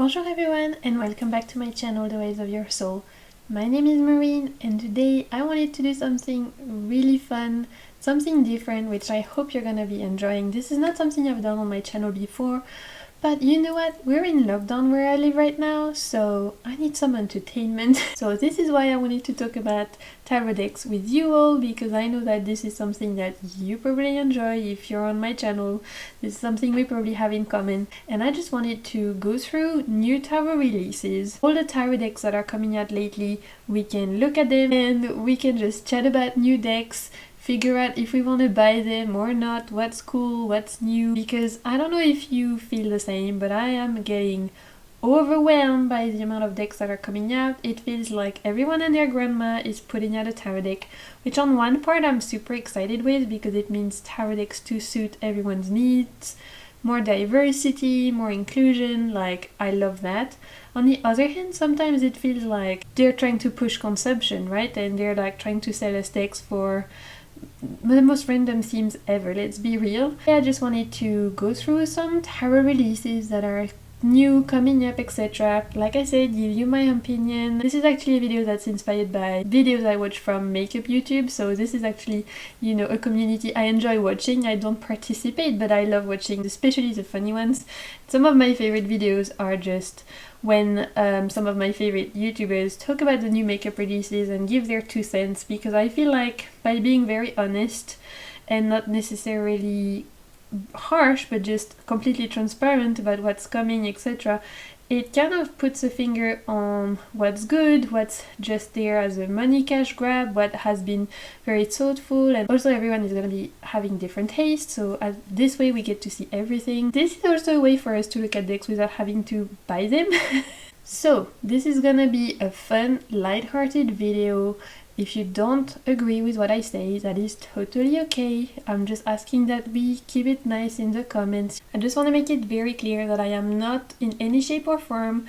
Bonjour everyone and welcome back to my channel, The Waves of Your Soul. My name is Marine and today I wanted to do something really fun, something different which I hope you're gonna be enjoying. This is not something I've done on my channel before, but you know what? We're in lockdown where I live right now, so I need some entertainment. So this is why I wanted to talk about tarot decks with you all, because I know that this is something that you probably enjoy if you're on my channel. This is something we probably have in common. And I just wanted to go through new tarot releases, all the tarot decks that are coming out lately. We can look at them and we can just chat about new decks, figure out if we want to buy them or not, what's cool, what's new, because I don't know if you feel the same, but I am getting overwhelmed by the amount of decks that are coming out. It feels like everyone and their grandma is putting out a tarot deck, which on one part I'm super excited with because it means tarot decks to suit everyone's needs, more diversity, more inclusion, like I love that. On the other hand, sometimes it feels like they're trying to push consumption, right? And they're like trying to sell us decks for the most random themes ever, let's be real. I just wanted to go through some tarot releases that are new, coming up, etc. Like I said, give you my opinion. This is actually a video that's inspired by videos I watch from makeup YouTube, so this is actually, you know, a community I enjoy watching. I don't participate, but I love watching, especially the funny ones. Some of my favorite videos are just when some of my favorite YouTubers talk about the new makeup releases and give their 2 cents, because I feel like by being very honest and not necessarily harsh but just completely transparent about what's coming, etc., it kind of puts a finger on what's good, what's just there as a money cash grab, what has been very thoughtful, and also everyone is going to be having different tastes, so this way we get to see everything. This is also a way for us to look at decks without having to buy them. So this is gonna be a fun, light-hearted video. If you don't agree with what I say, that is totally okay. I'm just asking that we keep it nice in the comments. I just want to make it very clear that I am not in any shape or form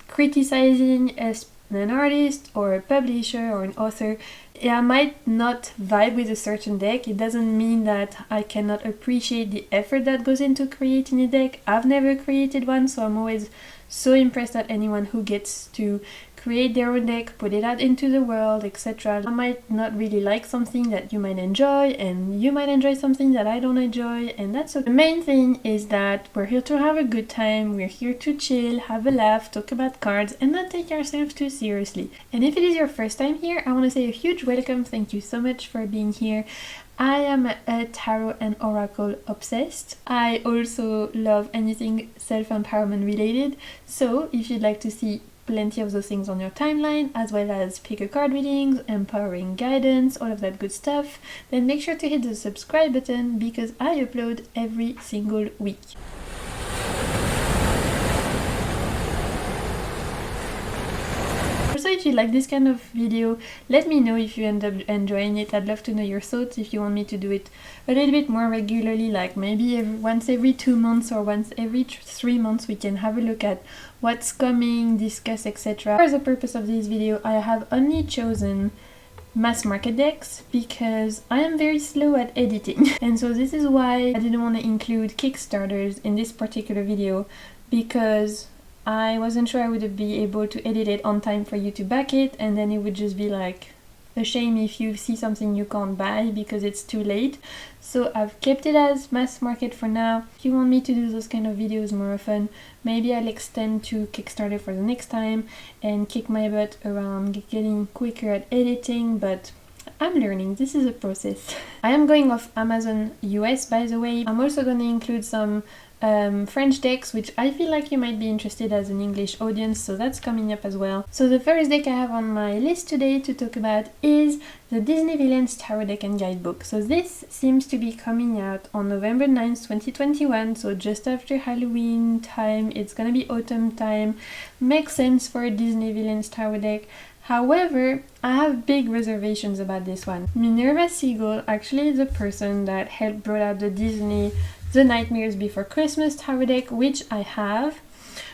criticizing an artist or a publisher or an author. I might not vibe with a certain deck. It doesn't mean that I cannot appreciate the effort that goes into creating a deck. I've never created one, so I'm always so impressed at anyone who gets to create their own deck, put it out into the world, etc. I might not really like something that you might enjoy, and you might enjoy something that I don't enjoy, and that's okay. The main thing is that we're here to have a good time, we're here to chill, have a laugh, talk about cards, and not take ourselves too seriously. And if it is your first time here, I want to say a huge welcome. Thank you so much for being here. I am a tarot and oracle obsessed. I also love anything self-empowerment related, so if you'd like to see plenty of those things on your timeline, as well as pick-a card readings, empowering guidance, all of that good stuff, then make sure to hit the subscribe button because I upload every single week. Also, if you like this kind of video, let me know if you end up enjoying it. I'd love to know your thoughts. If you want me to do it a little bit more regularly, like maybe once every 2 months or once every 3 months, we can have a look at what's coming, discuss, etc. For the purpose of this video, I have only chosen mass market decks because I am very slow at editing. And so this is why I didn't want to include Kickstarters in this particular video, because I wasn't sure I would be able to edit it on time for you to back it, and then it would just be like a shame if you see something you can't buy because it's too late. So I've kept it as mass market for now. If you want me to do those kind of videos more often, maybe I'll extend to Kickstarter for the next time and kick my butt around getting quicker at editing, but I'm learning. This is a process. I am going off Amazon US, by the way. I'm also going to include some French decks, which I feel like you might be interested as an English audience, so that's coming up as well. So the first deck I have on my list today to talk about is the Disney Villains Tarot Deck and Guidebook. So this seems to be coming out on November 9th, 2021, so just after Halloween time. It's gonna be autumn time. Makes sense for a Disney Villains Tarot deck. However, I have big reservations about this one. Minerva Sickle actually is the person that helped brought out the Disney The Nightmares Before Christmas tarot deck, which I have,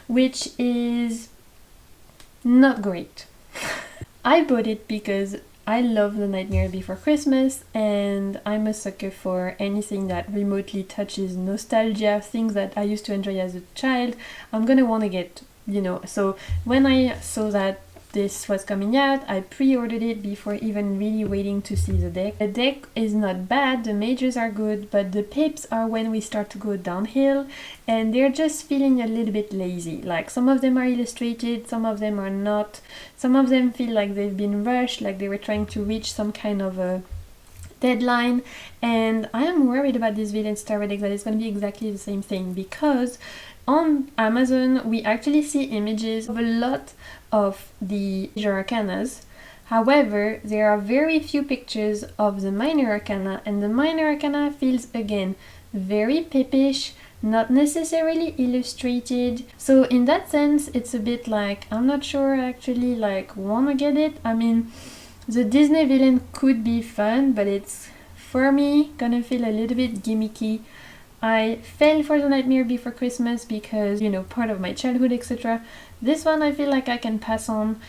which is not great. I bought it because I love The Nightmare Before Christmas, and I'm a sucker for anything that remotely touches nostalgia, things that I used to enjoy as a child. I'm gonna want to get you know. So when I saw that this was coming out, I pre-ordered it before even really waiting to see the deck. The deck is not bad, the majors are good, but the pips are when we start to go downhill, and they're just feeling a little bit lazy. Like some of them are illustrated, some of them are not. Some of them feel like they've been rushed, like they were trying to reach some kind of a deadline, and I am worried about this Villains Tarot deck that it's going to be exactly the same thing, because on Amazon we actually see images of a lot of the major arcanas. However, there are very few pictures of the minor arcana, and the minor arcana feels again very pippish, not necessarily illustrated. So in that sense, it's a bit like, I'm not sure I actually like wanna get it. I mean, the Disney villain could be fun, but it's, for me, gonna feel a little bit gimmicky. I fell for the Nightmare Before Christmas because, you know, part of my childhood, etc. This one I feel like I can pass on,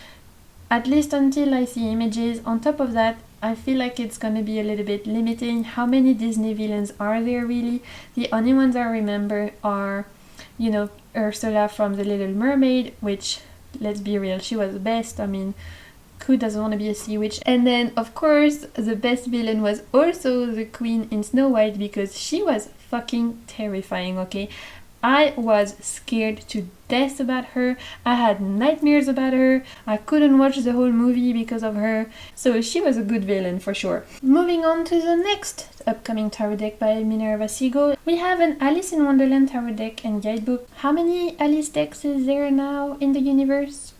at least until I see images. On top of that, I feel like it's gonna be a little bit limiting. How many Disney villains are there really? The only ones I remember are, you know, Ursula from The Little Mermaid, which, let's be real, she was the best. I mean, who doesn't want to be a sea witch? And then, of course, the best villain was also the queen in Snow White, because she was fucking terrifying, okay? I was scared to death about her. I had nightmares about her. I couldn't watch the whole movie because of her. So she was a good villain for sure. Moving on to the next upcoming tarot deck by Minerva Sigo. We have an Alice in Wonderland tarot deck and guidebook. How many Alice decks is there now in the universe?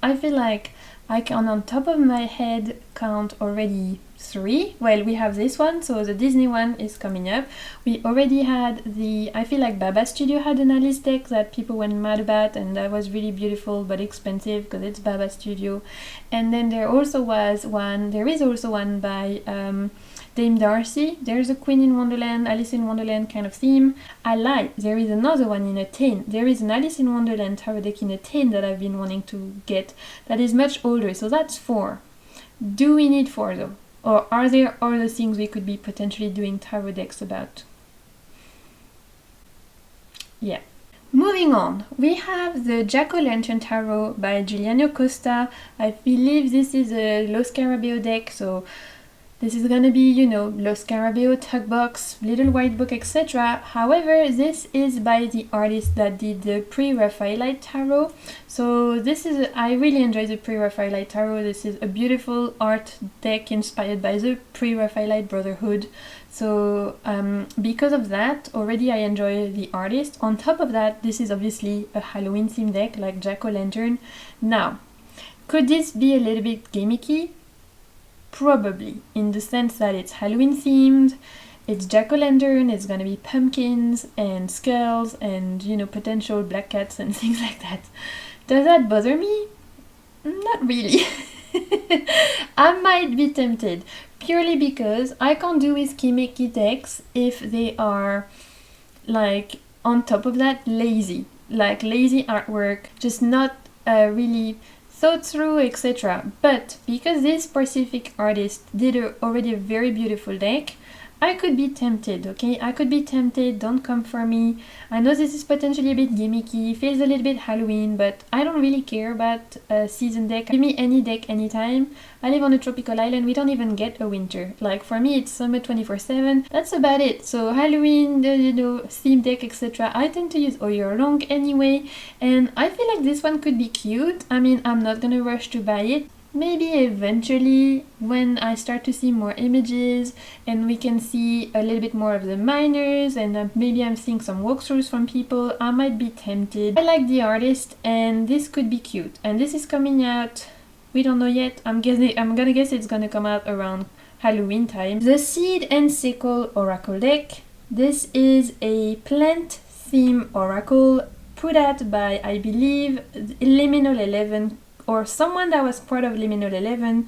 I feel like I can on top of my head count already 3. Well, we have this one, so the Disney one is coming up. We already had the, I feel like Baba Studio had an Alice deck that people went mad about, and that was really beautiful but expensive because it's Baba Studio. And then there is also one by Dame Darcy. There's a Queen in Wonderland, Alice in Wonderland kind of theme. I lied, there is another one in a tin. There is an Alice in Wonderland tarot deck in a tin that I've been wanting to get that is much older, so that's 4. Do we need 4 though? Or are there other things we could be potentially doing tarot decks about? Yeah. Moving on, we have the Jackolantern Tarot by Giuliano Costa. I believe this is a Lo Scarabeo deck, so this is gonna be, you know, Lo Scarabeo, Tugbox, Little White Book, etc. However, this is by the artist that did the Pre-Raphaelite Tarot. So this is, I really enjoy the Pre-Raphaelite Tarot. This is a beautiful art deck inspired by the Pre-Raphaelite Brotherhood. So because of that, already I enjoy the artist. On top of that, this is obviously a Halloween theme deck like Jack-o'-lantern. Now, could this be a little bit gimmicky? Probably, in the sense that it's Halloween themed, it's Jack-o'-lantern, it's gonna be pumpkins and skulls and, you know, potential black cats and things like that. Does that bother me? Not really. I might be tempted, purely because I can't do with gimmicky decks if they are, like, on top of that, lazy. Like, lazy artwork, just not really thought through, etc. But because this specific artist did already a very beautiful deck, I could be tempted, okay? I could be tempted, don't come for me. I know this is potentially a bit gimmicky, feels a little bit Halloween, but I don't really care about a season deck. Give me any deck anytime. I live on a tropical island, we don't even get a winter. Like, for me, it's summer 24/7, that's about it. So Halloween, you know, theme deck, etc. I tend to use all year long anyway, and I feel like this one could be cute. I mean, I'm not gonna rush to buy it. Maybe eventually, when I start to see more images and we can see a little bit more of the minors, and maybe I'm seeing some walkthroughs from people, I might be tempted. I like the artist and this could be cute. And this is coming out, we don't know yet, I'm gonna guess it's gonna come out around Halloween time. The Seed and Sickle Oracle deck. This is a plant theme oracle put out by, I believe, Liminal 11, or someone that was part of Liminal 11,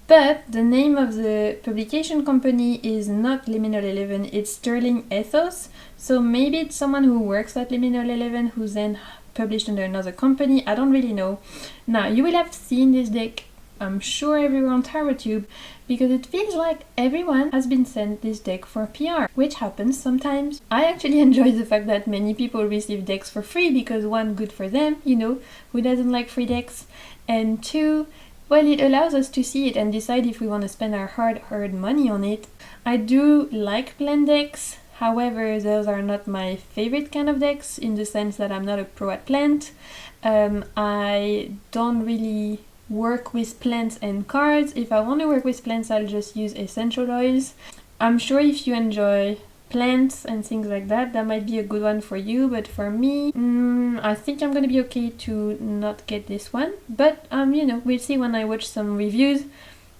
but the name of the publication company is not Liminal 11, it's Sterling Ethos, so maybe it's someone who works at Liminal 11 who's then published under another company, I don't really know. Now, you will have seen this deck I'm sure everywhere on TarotTube, because it feels like everyone has been sent this deck for PR, which happens sometimes. I actually enjoy the fact that many people receive decks for free because one, good for them, you know, who doesn't like free decks, and two, well, it allows us to see it and decide if we want to spend our hard-earned money on it. I do like plant decks, however, those are not my favorite kind of decks in the sense that I'm not a pro at plant. I don't really work with plants and cards. If I want to work with plants, I'll just use essential oils. I'm sure if you enjoy plants and things like that, that might be a good one for you, but for me, I think I'm gonna be okay to not get this one, but you know, we'll see when I watch some reviews.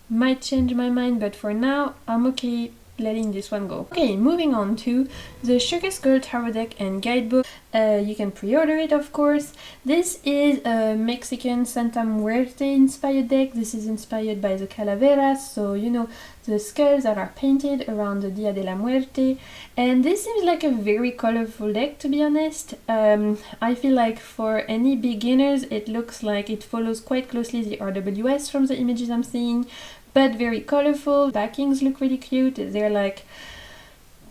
Might change my mind, but for now I'm okay letting this one go. Okay, moving on to the Sugar Skull Tarot deck and guidebook. You can pre-order it, of course. This is a Mexican Santa Muerte inspired deck. This is inspired by the calaveras, so you know, the skulls that are painted around the Dia de la Muerte. And this seems like a very colorful deck, to be honest. I feel like for any beginners, it looks like it follows quite closely the RWS from the images I'm seeing, but very colorful. Backings look really cute. They're like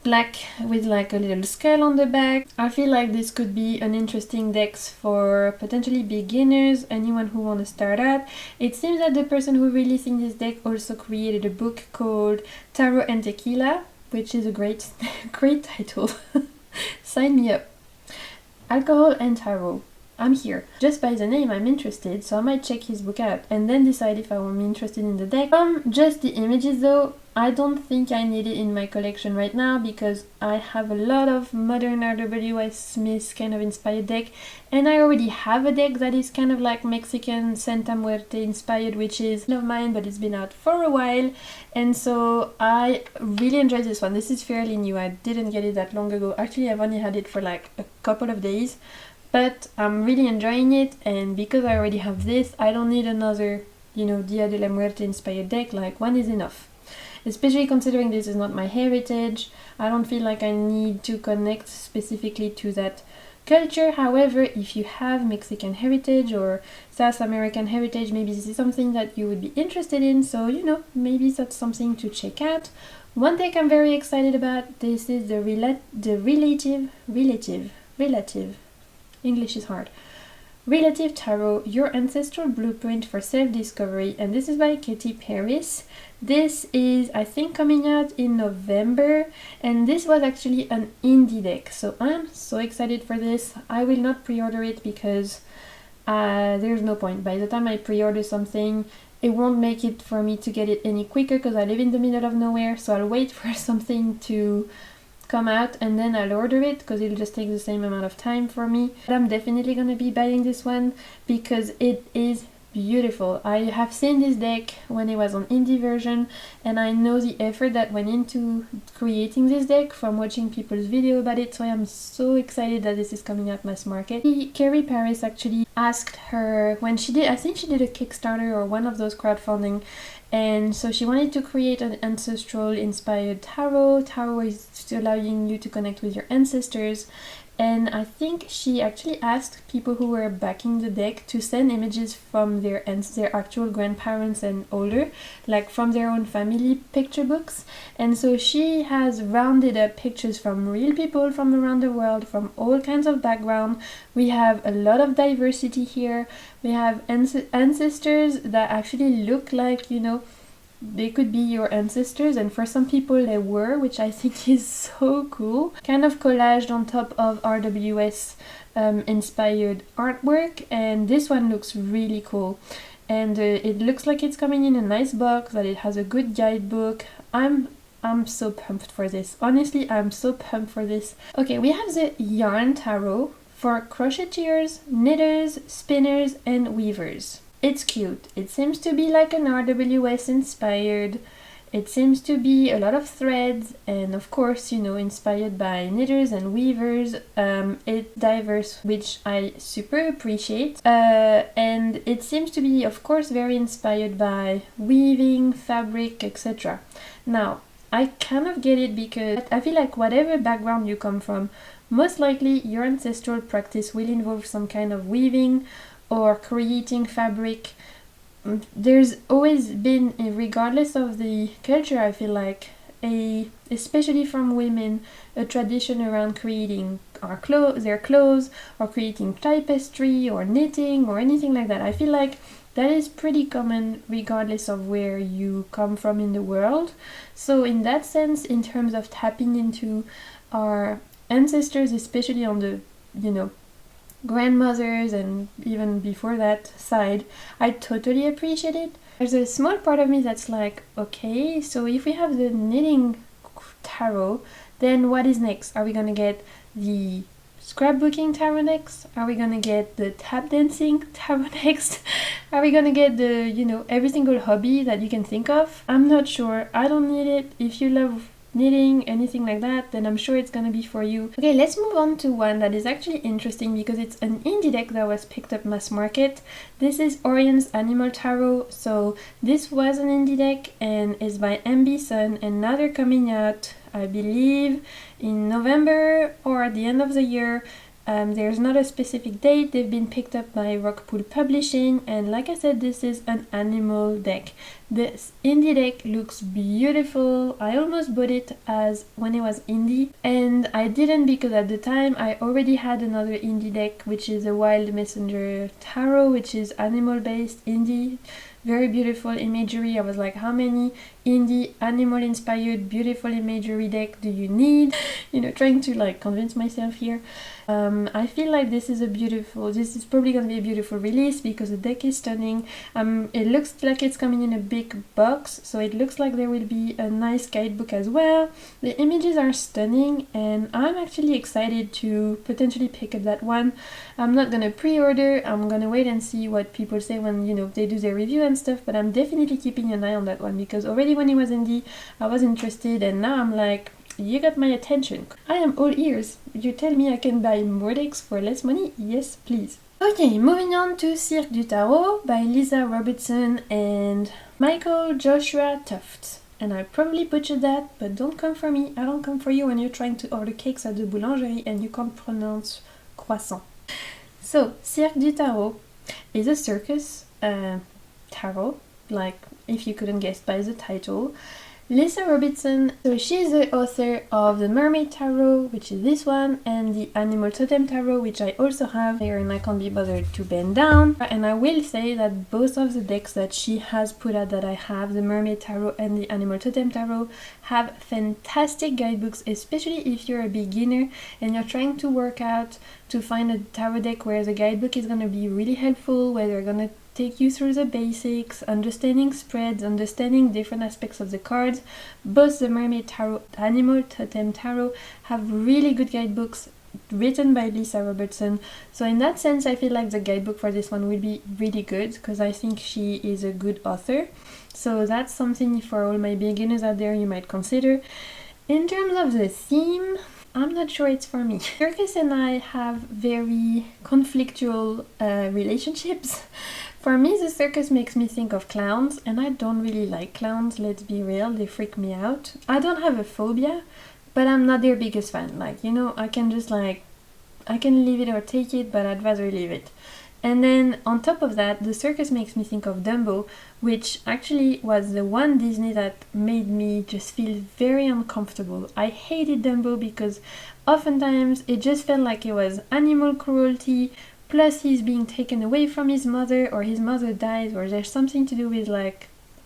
black with like a little skull on the back. I feel like this could be an interesting deck for potentially beginners, anyone who want to start out. It seems that the person who releasing this deck also created a book called Tarot and Tequila, which is a great title. Sign me up. Alcohol and Tarot. I'm here. Just by the name I'm interested, so I might check his book out and then decide if I'm interested in the deck. From just the images though, I don't think I need it in my collection right now because I have a lot of modern RWS Smith kind of inspired deck, and I already have a deck that is kind of like Mexican Santa Muerte inspired, which is one of mine, but it's been out for a while, and so I really enjoy this one. This is fairly new. I didn't get it that long ago. Actually, I've only had it for like a couple of days. But I'm really enjoying it, and because I already have this, I don't need another, you know, Dia de la Muerte inspired deck. Like, one is enough. Especially considering this is not my heritage, I don't feel like I need to connect specifically to that culture. However, if you have Mexican heritage or South American heritage, maybe this is something that you would be interested in, so, you know, maybe that's something to check out. One deck I'm very excited about, this is the relative. English is hard. Relative Tarot, Your Ancestral Blueprint for Self-Discovery, and this is by Katy Paris. This is, I think, coming out in November, and this was actually an indie deck, so I'm so excited for this. I will not pre-order it because there's no point. By the time I pre-order something, it won't make it for me to get it any quicker because I live in the middle of nowhere, so I'll wait for something to come out and then I'll order it because it'll just take the same amount of time for me. But I'm definitely gonna be buying this one because it is beautiful. I have seen this deck when it was on indie version, and I know the effort that went into creating this deck from watching people's video about it, so I am so excited that this is coming out mass market. Katy Paris actually asked her when she did, I think she did a Kickstarter or one of those crowdfunding, and so she wanted to create an ancestral inspired tarot. Tarot is allowing you to connect with your ancestors, and I think she actually asked people who were backing the deck to send images from their actual grandparents and older, like from their own family picture books. And so she has rounded up pictures from real people from around the world, from all kinds of background. We have a lot of diversity here. We have ancestors that actually look like, you know, they could be your ancestors, and for some people they were, which I think is so cool. Kind of collaged on top of RWS inspired artwork, and this one looks really cool. And it looks like it's coming in a nice box, that it has a good guidebook. I'm so pumped for this. Honestly, I'm so pumped for this. Okay, we have the Yarn Tarot for crocheters, knitters, spinners, and weavers. It's cute. It seems to be like an RWS inspired. It seems to be a lot of threads, and of course, you know, inspired by knitters and weavers. It's diverse, which I super appreciate. And it seems to be, of course, very inspired by weaving, fabric, etc. Now, I kind of get it because I feel like whatever background you come from, most likely your ancestral practice will involve some kind of weaving or creating fabric. there's always been, regardless of the culture, I feel like, especially from women, a tradition around creating their clothes, or creating tapestry or knitting or anything like that. I feel like that is pretty common regardless of where you come from in the world. So in that sense, in terms of tapping into our ancestors, especially on the, grandmothers and even before that side, I totally appreciate it. There's a small part of me that's like, okay, so if we have the knitting tarot, then what is next? Are we gonna get the scrapbooking tarot next? Are we gonna get the tap dancing tarot next? Are we gonna get the, every single hobby that you can think of? I'm not sure. I don't need it. If you love knitting, anything like that, then I'm sure it's gonna be for you. Okay, let's move on to one that is actually interesting because it's an indie deck that was picked up mass market. This is Oriens Animal Tarot. So this was an indie deck and is by MB Sun, and now they're coming out, I believe, in November or at the end of the year. There's not a specific date. They've been picked up by Rockpool Publishing, and like I said, this is an animal deck. This indie deck looks beautiful. I almost bought it as when it was indie, and I didn't because at the time I already had another indie deck, which is a Wild Messenger Tarot, which is animal based indie. Very beautiful imagery. I was like, how many indie animal inspired beautiful imagery deck do you need? Trying to like convince myself here. I feel like this is probably gonna be a beautiful release because the deck is stunning. It looks like it's coming in a big box, so it looks like there will be a nice guidebook as well. The images are stunning, and I'm actually excited to potentially pick up that one. I'm not gonna pre-order. I'm gonna wait and see what people say when they do their review and stuff, but I'm definitely keeping an eye on that one because already when it was indie I was interested, and now I'm like, you got my attention. I am all ears. You tell me I can buy more decks for less money? Yes, please. Okay, moving on to Cirque du Tarot by Lisa Robertson and Michael Joshua Tufts. And I probably butchered that, but don't come for me. I don't come for you when you're trying to order cakes at the boulangerie and you can't pronounce croissant. So, Cirque du Tarot is a circus tarot, like if you couldn't guess by the title. Lisa Robertson, so she's the author of the Mermaid Tarot, which is this one, and the Animal Totem Tarot, which I also have here, and I can't be bothered to bend down. And I will say that both of the decks that she has put out that I have, the Mermaid Tarot and the Animal Totem Tarot, have fantastic guidebooks, especially if you're a beginner and you're trying to work out to find a tarot deck where the guidebook is going to be really helpful, where they're going to take you through the basics, understanding spreads, understanding different aspects of the cards. Both the Mermaid Tarot, Animal Totem Tarot have really good guidebooks written by Lisa Robertson. So in that sense, I feel like the guidebook for this one will be really good because I think she is a good author. So that's something for all my beginners out there you might consider. In terms of the theme, I'm not sure it's for me. Circus and I have very conflictual relationships. For me, the circus makes me think of clowns, and I don't really like clowns, let's be real, they freak me out. I don't have a phobia, but I'm not their biggest fan. Like, I can just I can leave it or take it, but I'd rather leave it. And then on top of that, the circus makes me think of Dumbo, which actually was the one Disney that made me just feel very uncomfortable. I hated Dumbo because oftentimes it just felt like it was animal cruelty, plus he's being taken away from his mother, or his mother dies, or there's something to do with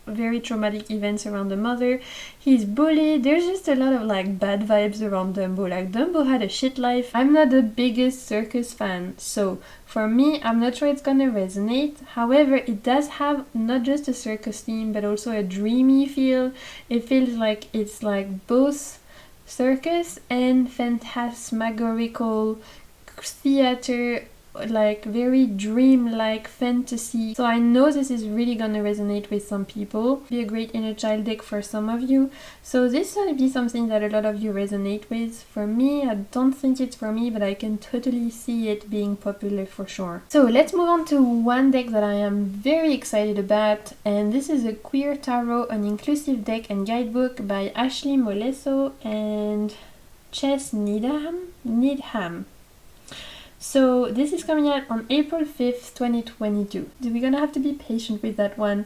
very traumatic events around the mother. He's bullied. There's just a lot of bad vibes around Dumbo. Dumbo had a shit life. I'm not the biggest circus fan, so for me, I'm not sure it's gonna resonate. However, it does have not just a circus theme, but also a dreamy feel. It feels like it's both circus and phantasmagorical theater, very dream-like fantasy. So I know this is really gonna resonate with some people. Be a great inner child deck for some of you. So this will be something that a lot of you resonate with. For me, I don't think it's for me, but I can totally see it being popular for sure. So let's move on to one deck that I am very excited about, and this is a Queer Tarot, an inclusive deck and guidebook by Ashley Molesso and Chess Needham. So this is coming out on April 5th, 2022. We're gonna have to be patient with that one,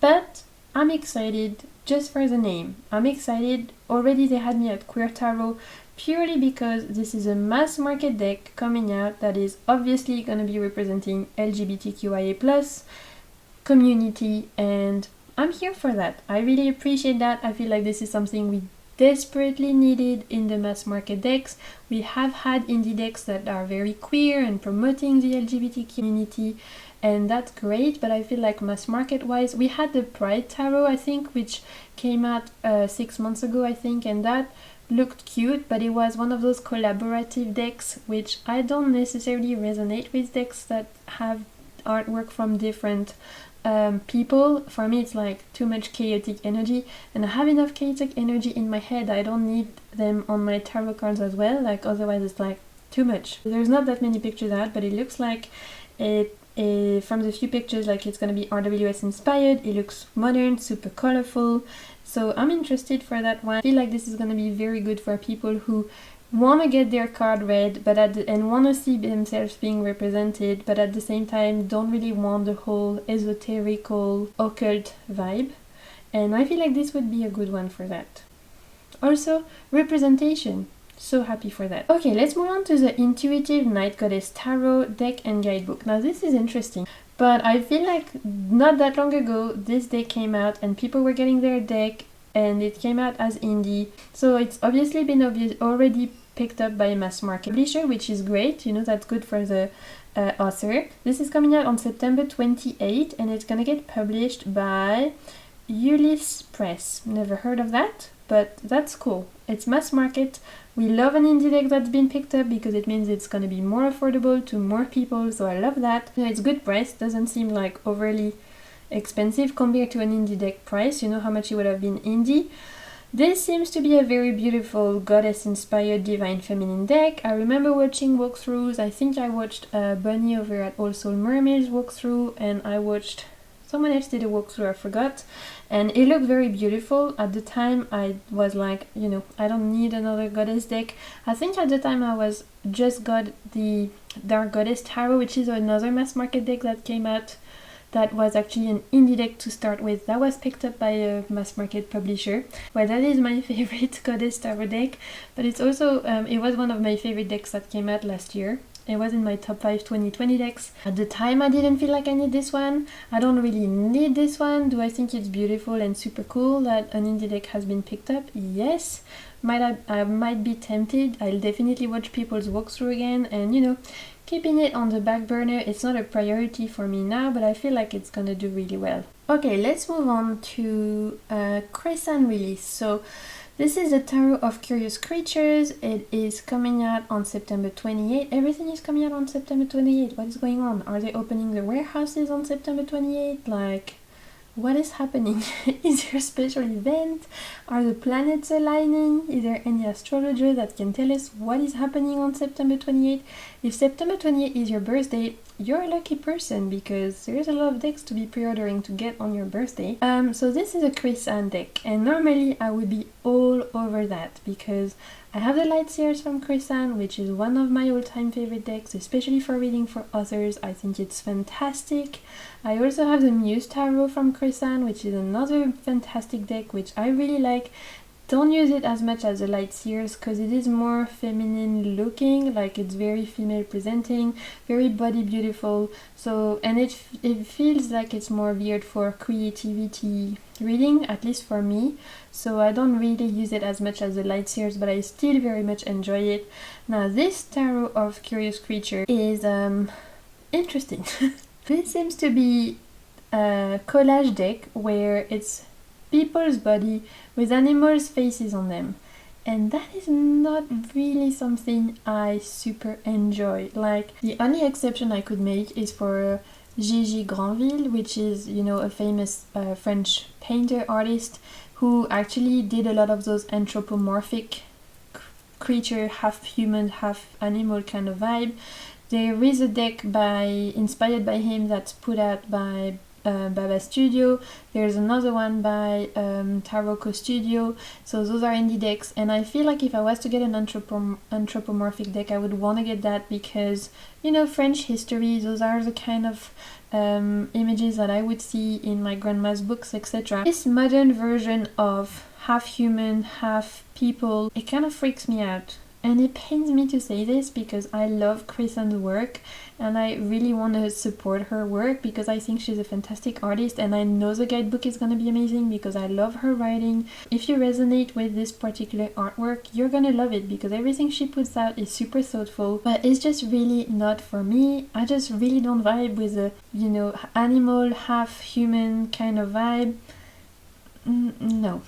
but I'm excited just for the name. I'm excited. Already they had me at Queer Tarot purely because this is a mass market deck coming out that is obviously gonna be representing LGBTQIA+ community, and I'm here for that. I really appreciate that. I feel like this is something we desperately needed in the mass market decks. We have had indie decks that are very queer and promoting the LGBT community, and that's great, but I feel like mass market wise, we had the Pride Tarot, I think, which came out 6 months ago, I think, and that looked cute, but it was one of those collaborative decks, which I don't necessarily resonate with, decks that have artwork from different people. For me, it's like too much chaotic energy, and I have enough chaotic energy in my head. I don't need them on my tarot cards as well, like otherwise it's like too much. There's not that many pictures out, but it looks like from the few pictures, like it's gonna be RWS inspired. It looks modern, super colorful, so I'm interested for that one. I feel like this is gonna be very good for people who want to get their card read, and want to see themselves being represented, but at the same time don't really want the whole esoterical occult vibe, and I feel like this would be a good one for that. Also, representation, so happy for that. Okay, let's move on to the Intuitive Night Goddess Tarot deck and guidebook. Now this is interesting, but I feel like not that long ago this deck came out and people were getting their deck, and it came out as indie, so it's obviously been already picked up by a mass market publisher, which is great. You know, that's good for the author. This is coming out on September 28th, and it's gonna get published by Ulysse Press. Never heard of that, but that's cool. It's mass market. We love an indie deck that's been picked up because it means it's gonna be more affordable to more people, so I love that. You know, it's good price, doesn't seem like overly expensive compared to an indie deck price. You know how much it would have been indie. This seems to be a very beautiful goddess-inspired divine feminine deck. I remember watching walkthroughs. I think I watched Bunny over at All Soul Mermaids walkthrough, and I watched someone else did a walkthrough, I forgot, and it looked very beautiful. At the time I was like, you know, I don't need another goddess deck. I think at the time I was just got the Dark Goddess Tarot, which is another mass market deck that came out. That was actually an indie deck to start with. That was picked up by a mass market publisher. Well, that is my favorite Goddess Tarot deck, but it's also, it was one of my favorite decks that came out last year. It was in my top 5 2020 decks. At the time I didn't feel like I need this one. I don't really need this one. Do I think it's beautiful and super cool that an indie deck has been picked up? Yes. I might be tempted. I'll definitely watch people's walkthrough again, and you know, keeping it on the back burner. It's not a priority for me now, but I feel like it's gonna do really well. Okay, let's move on to Crescent release. So this is a Tarot of Curious Creatures. It is coming out on September 28th. Everything is coming out on September 28th. What is going on? Are they opening the warehouses on September 28th? Like, what is happening? Is there a special event? Are the planets aligning? Is there any astrologer that can tell us what is happening on September 28th? If September 28th is your birthday, you're a lucky person because there's a lot of decks to be pre-ordering to get on your birthday. So this is a Crescent deck, and normally I would be all over that because I have the Light Seers from Crescent, which is one of my all-time favorite decks, especially for reading for others. I think it's fantastic. I also have the Muse Tarot from Crescent, which is another fantastic deck, which I really like. Don't use it as much as the Light Seers because it is more feminine looking, like it's very female presenting, very body beautiful. So, and it feels like it's more geared for creativity reading, at least for me. So I don't really use it as much as the Light Seers, but I still very much enjoy it. Now this Tarot of Curious Creature is interesting. This seems to be a collage deck where it's people's body with animals' faces on them, and that is not really something I super enjoy. Like, the only exception I could make is for Gigi Granville, which is, you know, a famous French painter artist who actually did a lot of those anthropomorphic creature, half human, half animal kind of vibe. There is a deck inspired by him that's put out by Baba Studio. There's another one by Taroko Studio. So those are indie decks, and I feel like if I was to get an anthropomorphic deck, I would want to get that because, you know, French history, those are the kind of images that I would see in my grandma's books, etc. This modern version of half human, half people, it kind of freaks me out. And it pains me to say this because I love Krisan's work and I really want to support her work because I think she's a fantastic artist, and I know the guidebook is going to be amazing because I love her writing. If you resonate with this particular artwork, you're going to love it because everything she puts out is super thoughtful, but it's just really not for me. I just really don't vibe with a, you know, animal, half human kind of vibe. No.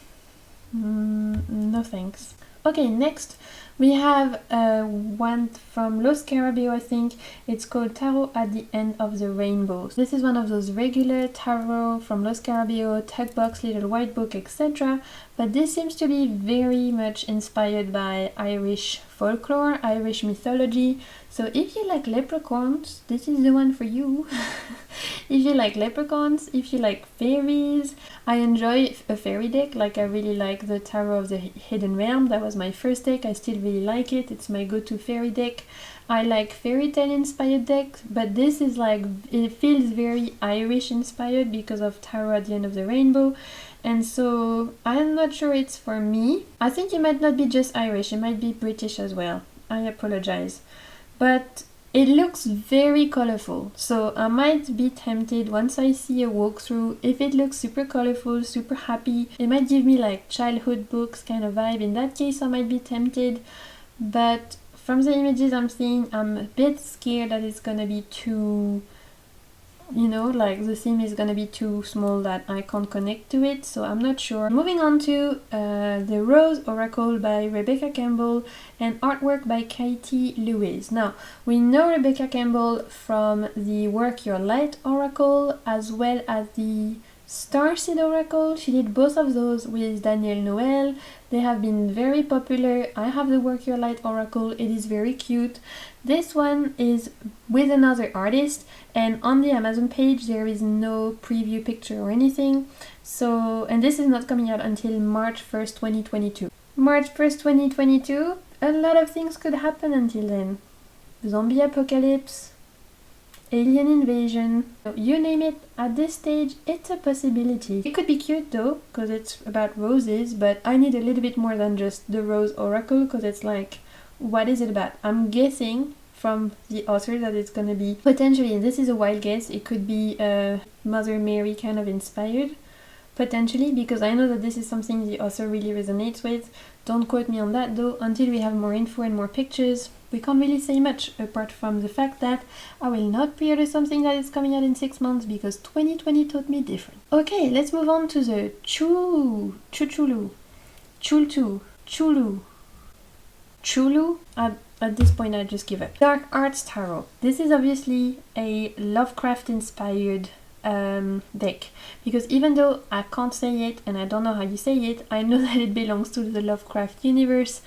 No thanks. Okay, next we have one from Los Carabeo, I think. It's called Tarot at the End of the Rainbow. This is one of those regular tarot from Los Carabeo, tag box, little white book, etc. But this seems to be very much inspired by Irish folklore, Irish mythology. So if you like leprechauns, this is the one for you. If you like leprechauns, if you like fairies, I enjoy a fairy deck. Like I really like the Tarot of the Hidden Realm. That was my first deck. I still really like it. It's my go-to fairy deck. I like fairy tale inspired decks, but this is like, it feels very Irish inspired because of Tarot at the End of the Rainbow. And so I'm not sure it's for me. I think it might not be just Irish, it might be British as well. I apologize. But it looks very colorful, so I might be tempted once I see a walkthrough. If it looks super colorful, super happy, it might give me like childhood books kind of vibe. In that case, I might be tempted. But from the images I'm seeing, I'm a bit scared that it's gonna be too, you know, like the theme is gonna be too small that I can't connect to it, so I'm not sure. Moving on to The Rose Oracle by Rebecca Campbell and artwork by Katie Lewis. Now, we know Rebecca Campbell from the Work Your Light Oracle as well as the Starseed Oracle. She did both of those with Danielle Noel. They have been very popular. I have the Work Your Light Oracle. It is very cute. This one is with another artist, and on the Amazon page there is no preview picture or anything. So, and this is not coming out until March 1st, 2022. March 1st, 2022, a lot of things could happen until then. Zombie apocalypse, alien invasion, you name it. At this stage, it's a possibility. It could be cute though, because it's about roses, but I need a little bit more than just the Rose Oracle, because it's like, what is it about? I'm guessing from the author that it's gonna be potentially, and this is a wild guess, it could be Mother Mary kind of inspired, potentially, because I know that this is something the author really resonates with. Don't quote me on that though. Until we have more info and more pictures, we can't really say much, apart from the fact that I will not pre-order something that is coming out in 6 months because 2020 taught me different. Okay, let's move on to the Chulu. At this point I just give up. Dark Arts Tarot. This is obviously a Lovecraft inspired deck, because even though I can't say it and I don't know how you say it, I know that it belongs to the Lovecraft universe.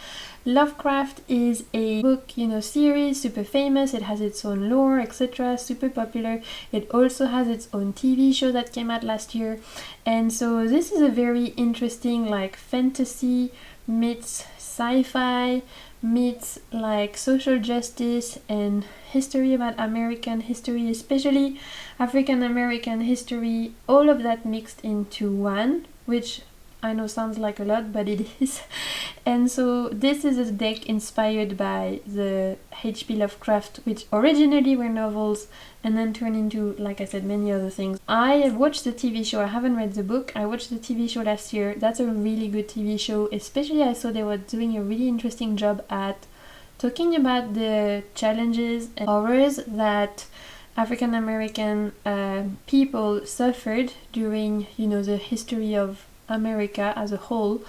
Lovecraft is a book, you know, series, super famous. It has its own lore, etc., super popular. It also has its own TV show that came out last year, and so this is a very interesting, like, fantasy meets sci-fi meets like social justice and history about American history, especially African American history, all of that mixed into one, which I know sounds like a lot, but it is. And so this is a deck inspired by the H.P. Lovecraft, which originally were novels and then turned into, like I said, many other things. I have watched the TV show. I haven't read the book. I watched the TV show last year. That's a really good TV show. Especially I saw they were doing a really interesting job at talking about the challenges and horrors that African American people suffered during, you know, the history of America as a whole,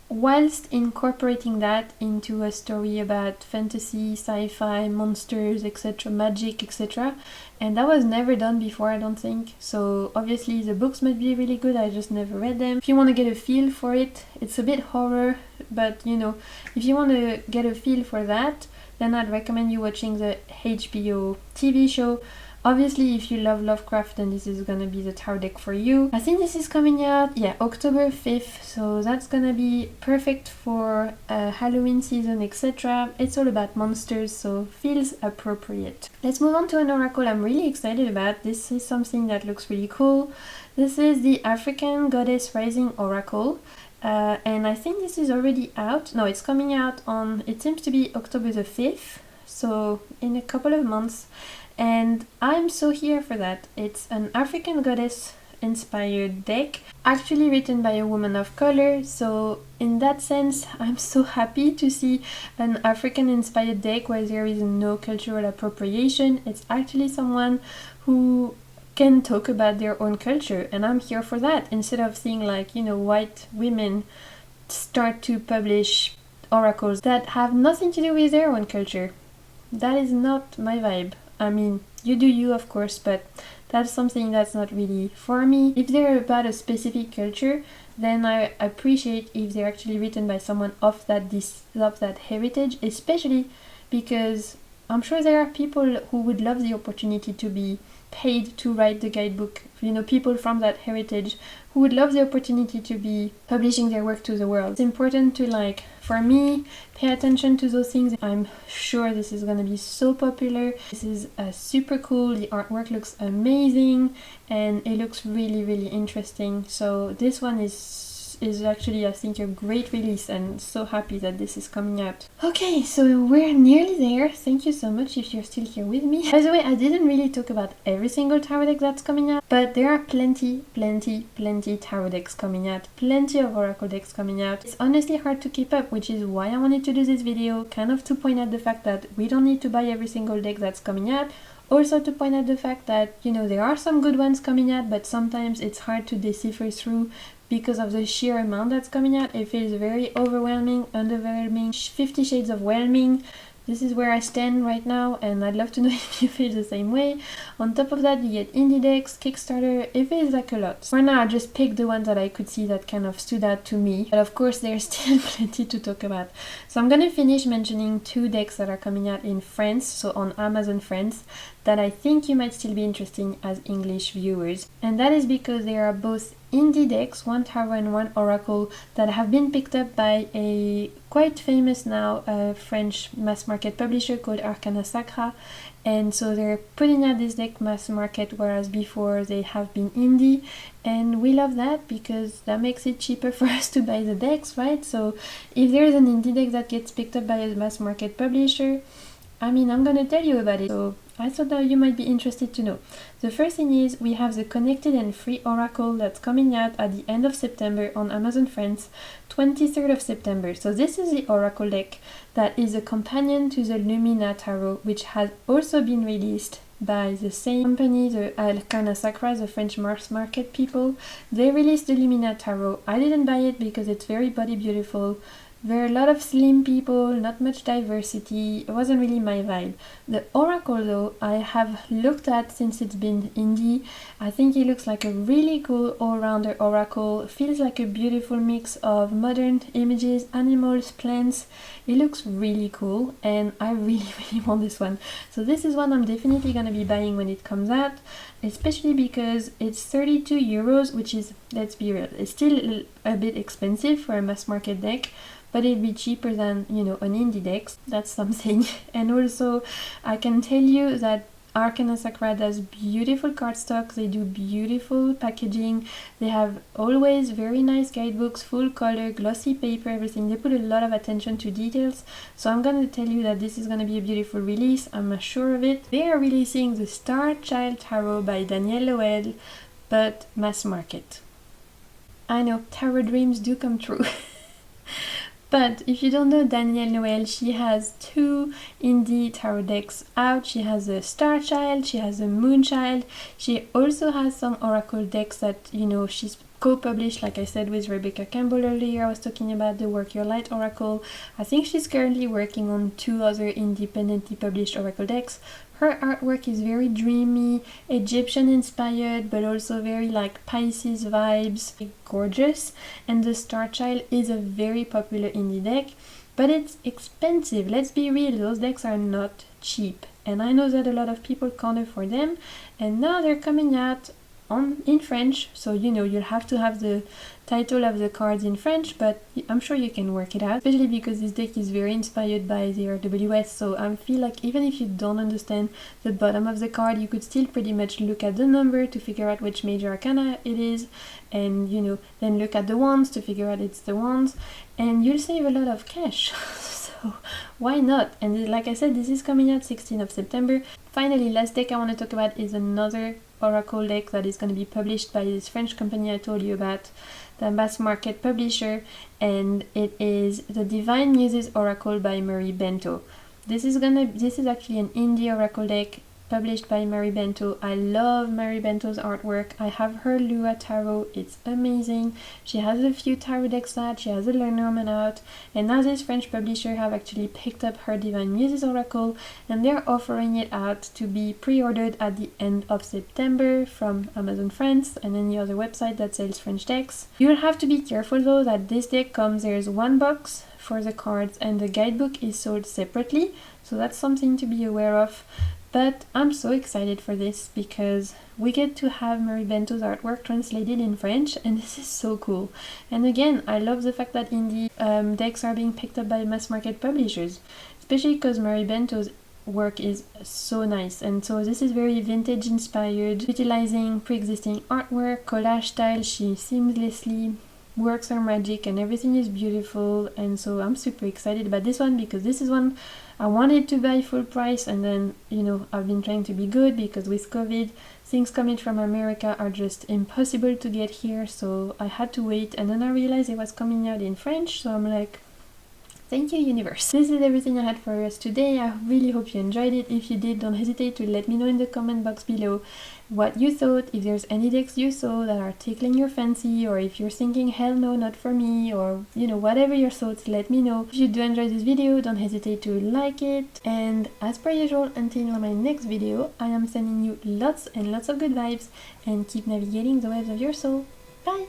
whilst incorporating that into a story about fantasy, sci-fi, monsters, etc., magic, etc. And that was never done before, I don't think. So obviously the books might be really good, I just never read them. If you want to get a feel for it, it's a bit horror, but you know, if you want to get a feel for that, then I'd recommend you watching the HBO TV show. Obviously, if you love Lovecraft, then this is gonna be the tarot deck for you. I think this is coming out, yeah, October 5th, so that's gonna be perfect for Halloween season, etc. It's all about monsters, so feels appropriate. Let's move on to an oracle I'm really excited about. This is something that looks really cool. This is the African Goddess Rising Oracle. And I think this is already out. No, it's coming out on, it seems to be October the 5th, so in a couple of months. And I'm so here for that. It's an African goddess inspired deck, actually written by a woman of color, so in that sense I'm so happy to see an African inspired deck where there is no cultural appropriation. It's actually someone who can talk about their own culture, and I'm here for that, instead of seeing, like, you know, white women start to publish oracles that have nothing to do with their own culture. That is not my vibe. I mean, you do you, of course, but that's something that's not really for me. If they're about a specific culture, then I appreciate if they're actually written by someone of that heritage, especially because I'm sure there are people who would love the opportunity to be paid to write the guidebook, you know, people from that heritage who would love the opportunity to be publishing their work to the world. It's important to, like, for me, pay attention to those things. I'm sure this is gonna be so popular. This is super cool. The artwork looks amazing and it looks really, really interesting. So this one is actually, I think, a great release, and so happy that this is coming out. Okay, so we're nearly there. Thank you so much if you're still here with me. By the way, I didn't really talk about every single tarot deck that's coming out, but there are plenty tarot decks coming out, plenty of oracle decks coming out. It's honestly hard to keep up, which is why I wanted to do this video, kind of to point out the fact that we don't need to buy every single deck that's coming out. Also to point out the fact that, you know, there are some good ones coming out, but sometimes it's hard to decipher through because of the sheer amount that's coming out. It feels very overwhelming, underwhelming, 50 shades of whelming. This is where I stand right now, and I'd love to know if you feel the same way. On top of that, you get indie decks, Kickstarter. It feels like a lot. For now, I just picked the ones that I could see that kind of stood out to me, but of course there's still plenty to talk about. So I'm gonna finish mentioning 2 decks that are coming out in France, so on Amazon France, that I think you might still be interested as English viewers. And that is because they are both indie decks, one tarot and one oracle, that have been picked up by a quite famous now French mass market publisher called Arcana Sacra. And so they're putting out this deck mass market, whereas before they have been indie, and we love that because that makes it cheaper for us to buy the decks, right? So if there's an indie deck that gets picked up by a mass market publisher, I mean, I'm gonna tell you about it. So I thought that you might be interested to know. The first thing is we have the Connected and Free Oracle that's coming out at the end of September on Amazon France, 23rd of September. So this is the Oracle deck that is a companion to the Lumina Tarot, which has also been released by the same company, the Arcana Sacra, the French mass market people. They released the Lumina Tarot. I didn't buy it because it's very body beautiful. There are a lot of slim people, not much diversity. It wasn't really my vibe. The Oracle, though, I have looked at since it's been indie. I think it looks like a really cool all-rounder Oracle. It feels like a beautiful mix of modern images, animals, plants. It looks really cool, and I really want this one. So this is one I'm definitely gonna be buying when it comes out, especially because it's 32 euros, which is, let's be real, it's still a bit expensive for a mass market deck, but it'd be cheaper than, you know, an indie deck. That's something. And also, I can tell you that Arcana Sacra does beautiful cardstock, they do beautiful packaging, they have always very nice guidebooks, full color, glossy paper, everything. They put a lot of attention to details, so I'm gonna tell you that this is gonna be a beautiful release, I'm sure of it. They are releasing the Star Child Tarot by Danielle Noël, but mass market. I know, tarot dreams do come true. But if you don't know Danielle Noël, she has 2 indie tarot decks out. She has a Star Child, she has a Moon Child. She also has some oracle decks that, you know, she's co-published, like I said, with Rebecca Campbell earlier. I was talking about the Work Your Light Oracle. I think she's currently working on 2 other independently published oracle decks. Her artwork is very dreamy, Egyptian inspired, but also very like Pisces vibes, gorgeous. And the Star Child is a very popular indie deck, but it's expensive. Let's be real, those decks are not cheap. and I know that a lot of people can't afford them, and now they're coming out in French, so you know you'll have to have the title of the cards in French, but I'm sure you can work it out, especially because this deck is very inspired by the RWS, so I feel like even if you don't understand the bottom of the card, you could still pretty much look at the number to figure out which major arcana it is, and you know, then look at the wands to figure out it's the wands, and you'll save a lot of cash. So why not? And like I said, this is coming out 16th of September. Finally, last deck I want to talk about is another oracle deck that is going to be published by this French company I told you about, the mass market publisher, and it is the Divine Muses Oracle by Marie Bento. This is actually an indie oracle deck published by Marie Bento. I love Marie Bento's artwork. I have her Lua Tarot. It's amazing. She has a few tarot decks out. She has a Lenormand out. And now this French publisher have actually picked up her Divine Muses Oracle, and they're offering it out to be pre-ordered at the end of September from Amazon France and any other website that sells French decks. You'll have to be careful though that this deck there's one box for the cards and the guidebook is sold separately, so that's something to be aware of. But I'm so excited for this because we get to have Marie Bento's artwork translated in French, and this is so cool. And again, I love the fact that indie decks are being picked up by mass market publishers, especially because Marie Bento's work is so nice. And so this is very vintage inspired, utilizing pre-existing artwork, collage style. She seamlessly works her magic and everything is beautiful, and so I'm super excited about this one because this is one I wanted to buy full price, and then you know I've been trying to be good because with COVID things coming from America are just impossible to get here, so I had to wait, and then I realized it was coming out in French, so I'm like, thank you, universe. This is everything I had for us today. I really hope you enjoyed it. If you did, don't hesitate to let me know in the comment box below what you thought, if there's any decks you saw that are tickling your fancy, or if you're thinking hell no, not for me, or you know, whatever your thoughts, let me know. If you do enjoy this video, don't hesitate to like it, and as per usual, until my next video, I am sending you lots and lots of good vibes, and keep navigating the waves of your soul. Bye!